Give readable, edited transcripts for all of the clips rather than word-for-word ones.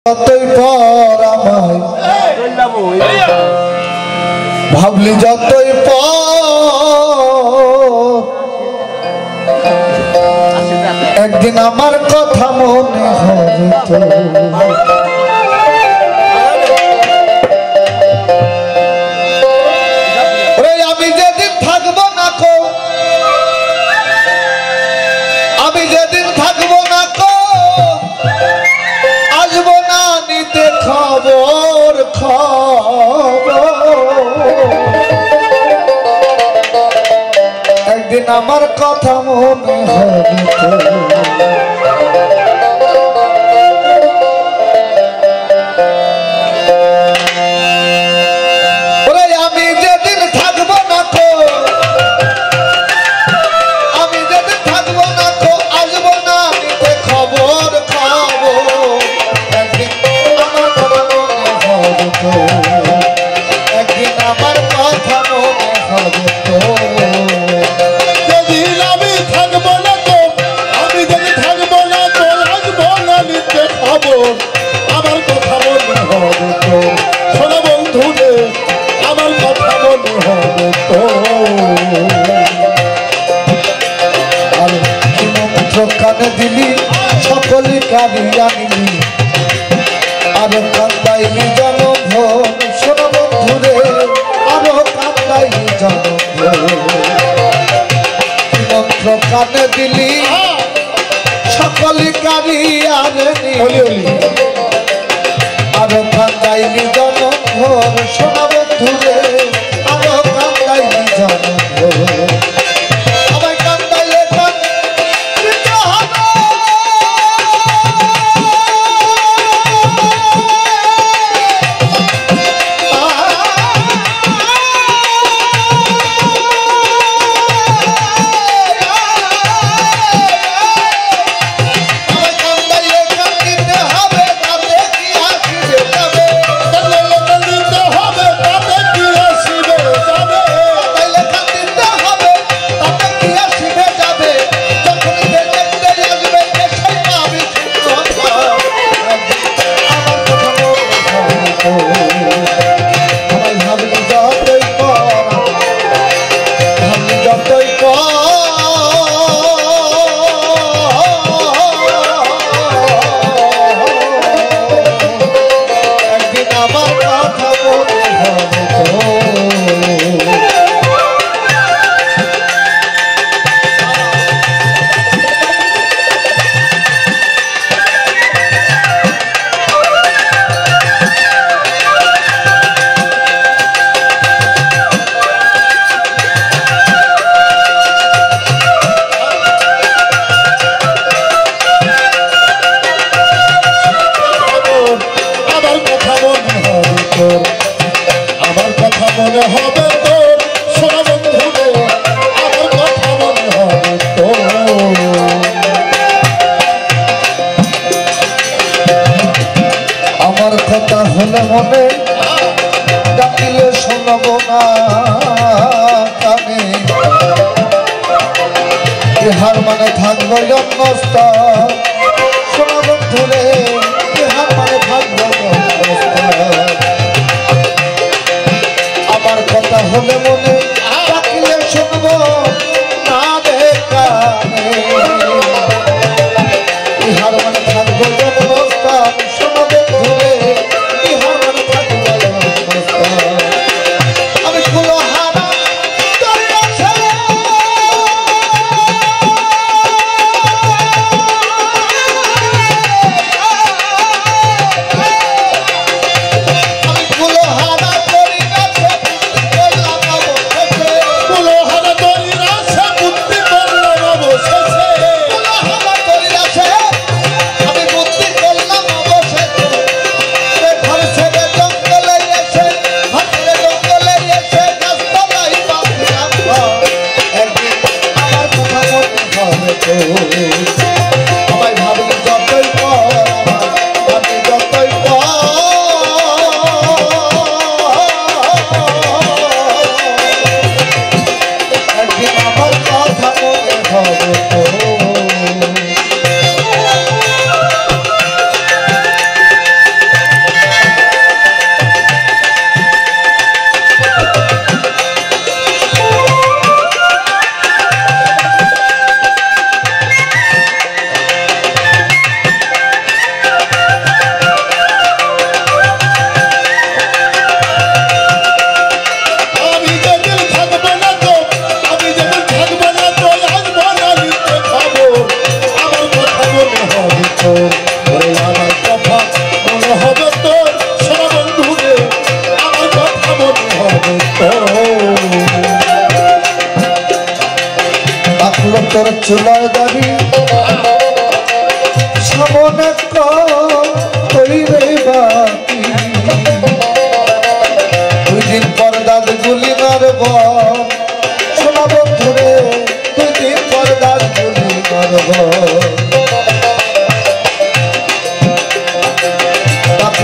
যতই পর আমায় ভাবলি যতই পর একদিন আমার কথা মনে হবে তো আমি যেদিন থাকবো না কো আমি যেদিন থাকবো না কো আসবো না নিতে খবর একদিন আমার কথা মনে হবে আমি যেদিন থাকবো না কো আমি যেদিন থাকবো না কো আসবো না নিতে খবর একদিন আমার কথা মনে হবে তো একদিন আমার কথা মনে হবে তো যেদিন আমি থাকবো না তো আমি যদি থাকবো না তো আসবো না নিতে খবর আমার কথা মনে হবে তো শোনো বন্ধু রে আমার কথা মনে হবে তো আর মন্ত্র কানে দিলি সকলে কাঁদিয়া নিলি আরো কান্দাইলি জনভোর শোনো বন্ধুরে আরো কান্দাইলি জনভোর মন্ত্র কানে দিলি সকলে কাঁদিয়া নিলি আরো কান্দাইলি জনভোর শোনো বন্ধুরে আরো কান্দাইলি জনভোর আমার কথা মনে হবে তো শোনো বন্ধু রে আমার কথা মনে হবে তো আমার কথা হলে মনে ডাকিলে শোনব না কানে ইহার মানে থাকবো জন্মস্থ শোনো বন্ধুরে ইহার মানে থাকবো আমার কথা হলে মনে ডাকিলে শুনব না কানে ইহার মানে থাকবো জন্মস্থান শোনো বন্ধুরে ইহার মানে থাকবো জন্মস্থান আমি কুলহারা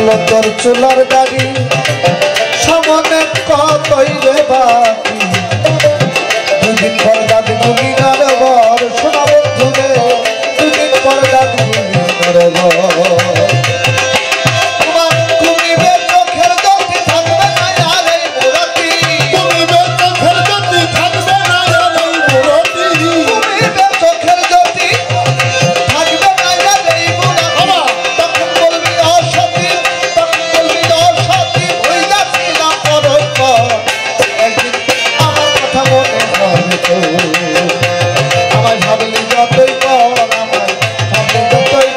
হলো তোর চুলার গাড়ি সামনে কতই রে বাকি দুদিন পর দাদি গুলিনার বর শোনা বন্ধু রে দুদিন পর দাদি গুলিনার বর আমার ভাবলি যতই পর আমার ভাবলি যতই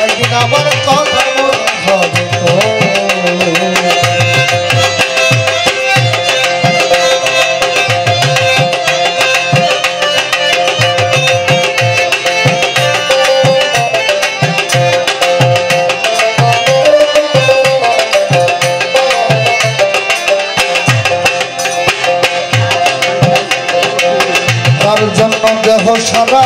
একদিন আমার কথা মনে হবে তো তার জন্য দেহ সারা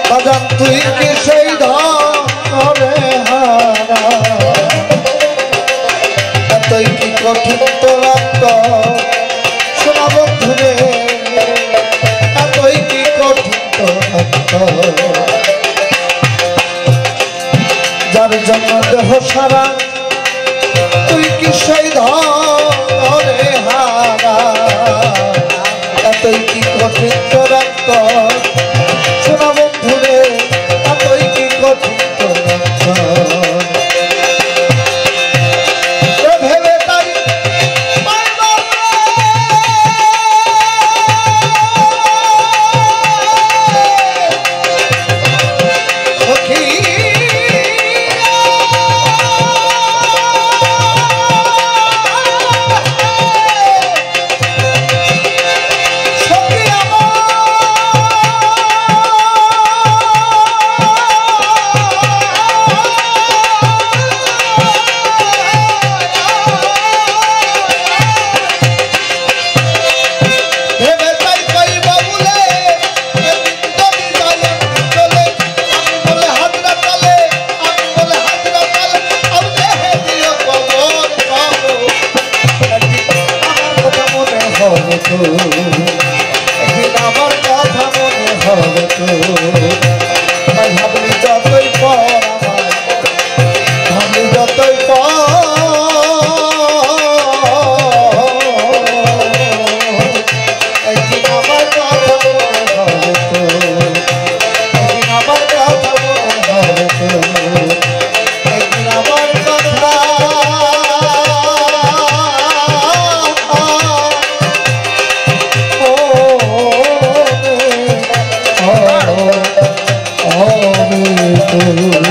বাজান তুই কি সেই ধরে হারা এতই কি কঠিন তোর শোনা বন্ধু রে এতই কি কঠিন তোর যার জন্য দেহ সারা তুই কি সেই ধরে হারা এতই কি কঠিন তোর শোনা বন্ধু রে এতই কি কঠিন তোর ভেবে তাই সখী একদিন আমার কথা মনে হবে তো ভাবলি যতই পর আমার ভাবলি যতই একদিন আমার কথা মনে হবে তো একদিন আমার কথা মনে হবে তো একদিন আমার কথা oh